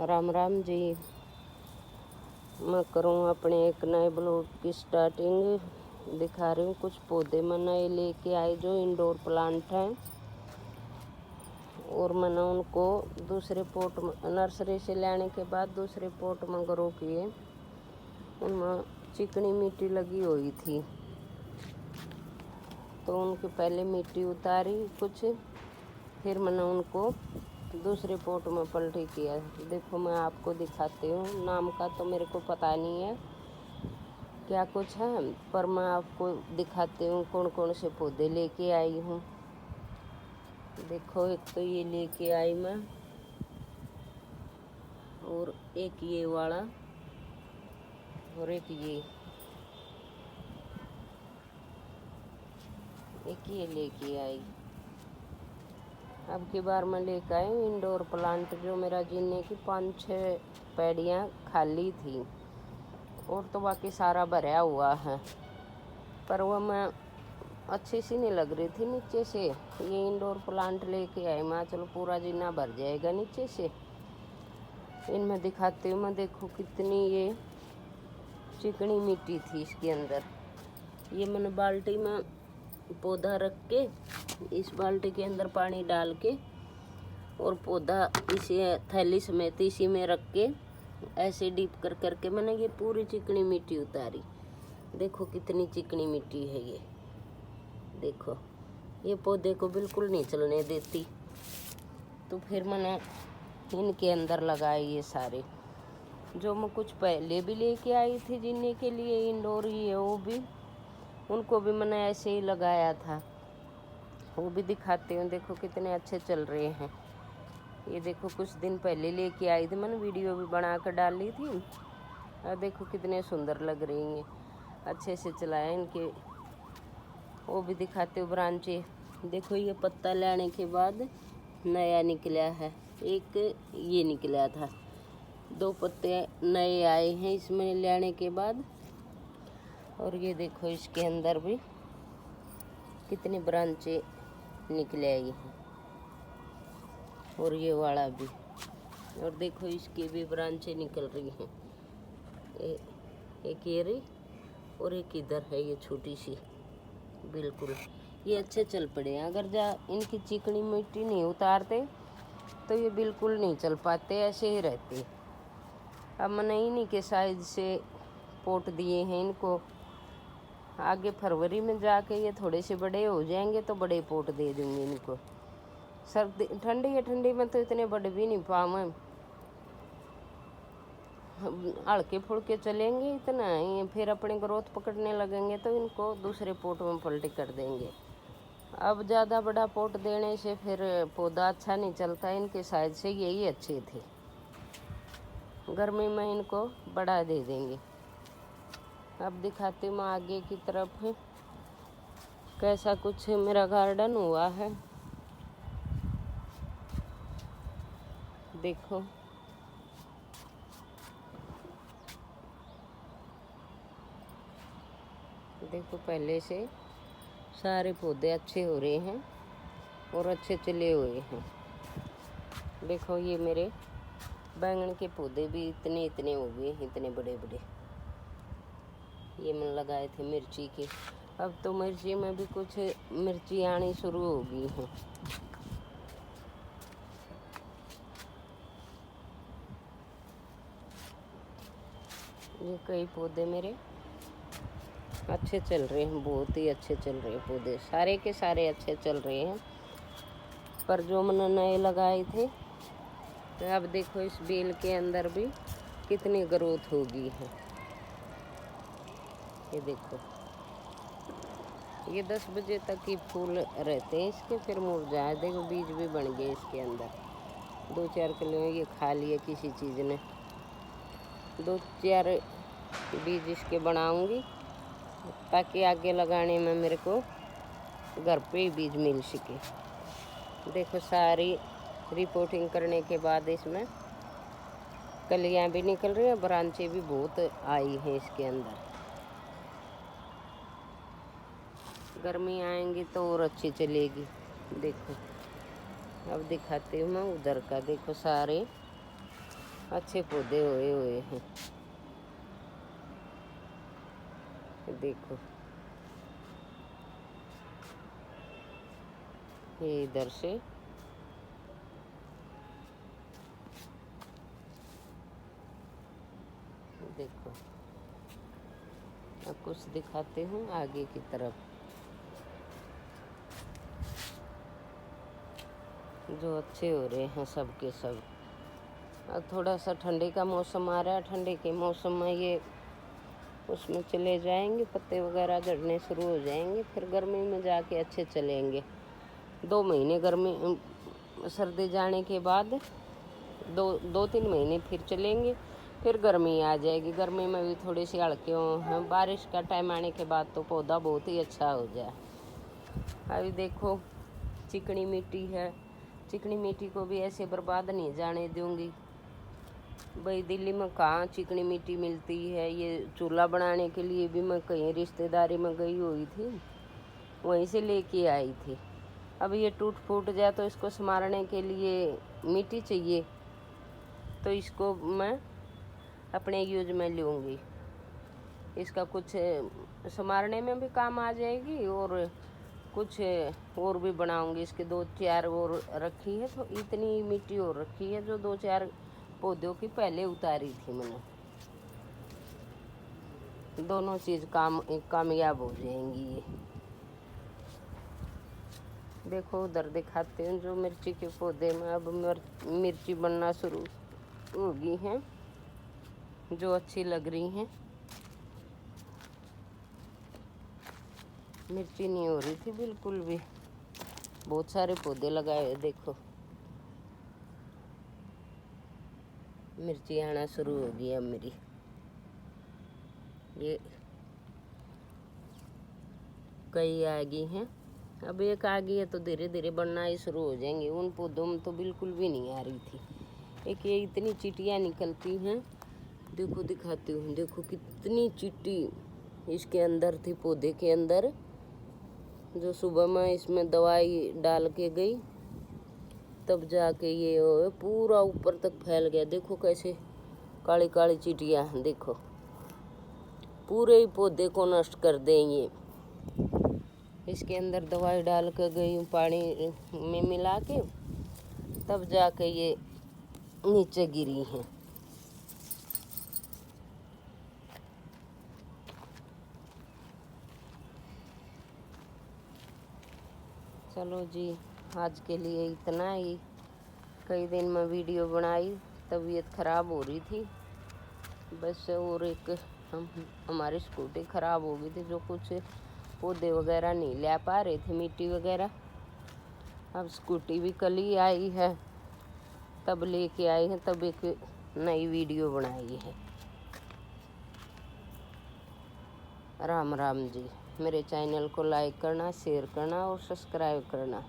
राम राम जी। मैं करूँ अपने एक नए ब्लॉग की स्टार्टिंग। दिखा रही हूँ कुछ पौधे मैं नए लेके आई जो इंडोर प्लांट हैं, और मैंने उनको दूसरे पोट में नर्सरी से लाने के बाद दूसरे पोट में ग्रो किए। उनमें चिकनी मिट्टी लगी हुई थी, तो उनकी पहले मिट्टी उतारी कुछ, फिर मैंने उनको दूसरे पोट में पलटी किया। देखो मैं आपको दिखाती हूँ। नाम का तो मेरे को पता नहीं है क्या कुछ है, पर मैं आपको दिखाती हूँ कौन कौन से पौधे लेके आई हूँ। देखो एक तो ये लेके आई मैं, और एक ये वाला, और एक ये लेके आई। अब की बार मैं लेकर आई इंडोर प्लांट, जो मेरा जीने की 5-6 पैड़ियाँ खाली थी, और तो बाकी सारा भरा हुआ है। पर वह मैं अच्छी सी नहीं लग रही थी नीचे से। ये इंडोर प्लांट लेके आई मैं, चलो पूरा जीना भर जाएगा नीचे से। इनमें दिखाती हूँ मैं। देखो कितनी ये चिकनी मिट्टी थी इसके अंदर। ये मैंने बाल्टी में पौधा रख के, इस बाल्टी के अंदर पानी डाल के, और पौधा इसी थैली समेत इसी में रख के ऐसे डीप कर करके मैंने ये पूरी चिकनी मिट्टी उतारी। देखो कितनी चिकनी मिट्टी है ये। देखो ये पौधे को बिल्कुल नहीं चलने देती। तो फिर मैंने इनके अंदर लगाए ये सारे, जो मैं कुछ पहले भी लेके आई थी जीने के लिए इंडोर ही है वो भी, उनको भी मैंने ऐसे ही लगाया था। वो भी दिखाती हूँ। देखो कितने अच्छे चल रहे हैं। ये देखो कुछ दिन पहले लेके आई थी मैंने, वीडियो भी बना कर डाली थी, और देखो कितने सुंदर लग रही हैं। अच्छे से चलाए इनके, वो भी दिखाते हो ब्रांचे। देखो ये पत्ता लाने के बाद नया निकला है, एक ये निकला था, 2 पत्ते नए आए हैं इसमें लाने के बाद। और ये देखो इसके अंदर भी कितनी ब्रांचे निकले आई हैं, और ये वाला भी। और देखो इसकी भी ब्रांचें निकल रही हैं। एक ये रही, और एक इधर है ये छोटी सी। बिल्कुल ये अच्छे चल पड़े हैं। अगर इनकी चिकनी मिट्टी नहीं उतारते तो ये बिल्कुल नहीं चल पाते, ऐसे ही रहते। अब मैंने इन्हीं के साइज से पोट दिए हैं इनको। आगे फरवरी में जाके ये थोड़े से बड़े हो जाएंगे तो बड़े पोट दे दूँगी इनको। सर्दी ठंडी में तो इतने बड़े भी नहीं पाऊँ, हल्के फुल्के चलेंगे इतना ही, फिर अपने ग्रोथ पकड़ने लगेंगे तो इनको दूसरे पोट में पलटी कर देंगे। अब ज़्यादा बड़ा पोट देने से फिर पौधा अच्छा नहीं चलता। इनके साइज से यही अच्छे थे, गर्मी में इनको बढ़ा दे देंगे। अब दिखाती हूँ मैं आगे की तरफ कैसा कुछ मेरा गार्डन हुआ है। देखो देखो पहले से सारे पौधे अच्छे हो रहे हैं और अच्छे चले हुए हैं। देखो ये मेरे बैंगन के पौधे भी इतने इतने हो गए हैं, इतने बड़े बड़े। ये मैंने लगाए थे मिर्ची के। अब तो मिर्ची में भी कुछ मिर्ची आनी शुरू हो गई हैं। ये कई पौधे मेरे अच्छे चल रहे हैं, बहुत ही अच्छे चल रहे हैं पौधे, सारे के सारे अच्छे चल रहे हैं। पर जो मैंने नए लगाए थे, तो अब देखो इस बेल के अंदर भी कितनी ग्रोथ होगी है। ये देखो ये 10 बजे तक ही फूल रहते हैं इसके, फिर मुरझाए। देखो बीज भी बन गए इसके अंदर, 2-4 किलो ये खा लिए किसी चीज़ ने। 2-4 बीज इसके बनाऊंगी ताकि आगे लगाने में मेरे को घर पे ही बीज मिल सके। देखो सारी रिपोर्टिंग करने के बाद इसमें कलियां भी निकल रही हैं, ब्रांचें भी बहुत आई हैं इसके अंदर। गर्मी आएंगी तो और अच्छी चलेगी। देखो अब दिखाती हूँ मैं उधर का। देखो सारे अच्छे पौधे हुए हुए हैं। देखो ये इधर से देखो, अब कुछ दिखाते हूँ आगे की तरफ, जो अच्छे हो रहे हैं सब के सब। अब थोड़ा सा ठंडी का मौसम आ रहा है, ठंडी के मौसम में ये उसमें चले जाएंगे, पत्ते वगैरह झड़ने शुरू हो जाएंगे, फिर गर्मी में जाके अच्छे चलेंगे। 2 महीने गर्मी सर्दी जाने के बाद 2-3 महीने फिर चलेंगे, फिर गर्मी आ जाएगी। गर्मी में भी थोड़ी सी हल्के हों, बारिश का टाइम आने के बाद तो पौधा बहुत ही अच्छा हो जाए। अभी देखो चिकनी मिट्टी है, चिकनी मिट्टी को भी ऐसे बर्बाद नहीं जाने दूंगी भाई। दिल्ली में कहाँ चिकनी मिट्टी मिलती है, ये चूल्हा बनाने के लिए भी मैं कहीं रिश्तेदारी में गई हुई थी, वहीं से लेके आई थी। अब ये टूट फूट जाए तो इसको संवारने के लिए मिट्टी चाहिए, तो इसको मैं अपने यूज में लूँगी। इसका कुछ संवारने में भी काम आ जाएगी और कुछ और भी बनाऊंगी। इसके 2-4 और रखी है, तो इतनी मिट्टी और रखी है जो 2-4 पौधों की पहले उतारी थी मैंने। दोनों चीज़ कामयाब हो जाएंगी ये। देखो उधर दिखाते हैं जो मिर्ची के पौधे में अब मिर्ची बनना शुरू हो गई हैं, जो अच्छी लग रही हैं। मिर्ची नहीं हो रही थी बिल्कुल भी, बहुत सारे पौधे लगाए। देखो मिर्ची आना शुरू हो गई अब मेरी, ये कई आ गई हैं। अब एक आ गई है तो धीरे धीरे बनना ही शुरू हो जाएंगे। उन पौधों में तो बिल्कुल भी नहीं आ रही थी। एक ये इतनी चींटियाँ निकलती हैं, देखो दिखाती हूँ, देखो कितनी चींटी इसके अंदर थी, पौधे के अंदर। जो सुबह मैं इसमें दवाई डाल के गई तब जाके ये पूरा ऊपर तक फैल गया। देखो कैसे काली काली चींटियाँ, देखो पूरे ही पौधे को नष्ट कर देंगे। इसके अंदर दवाई डाल के गई हूँ पानी में मिला के, तब जाके ये नीचे गिरी हैं। चलो जी, आज के लिए इतना ही। कई दिन में वीडियो बनाई, तबीयत ख़राब हो रही थी बस, और एक हमारी स्कूटी ख़राब हो गई थी, जो कुछ पौधे वगैरह नहीं ले पा रहे थे, मिट्टी वगैरह। अब स्कूटी भी कल ही आई है, तब लेके आई है, तब एक नई वीडियो बनाई है। राम राम जी। मेरे चैनल को लाइक करना, शेयर करना और सब्सक्राइब करना।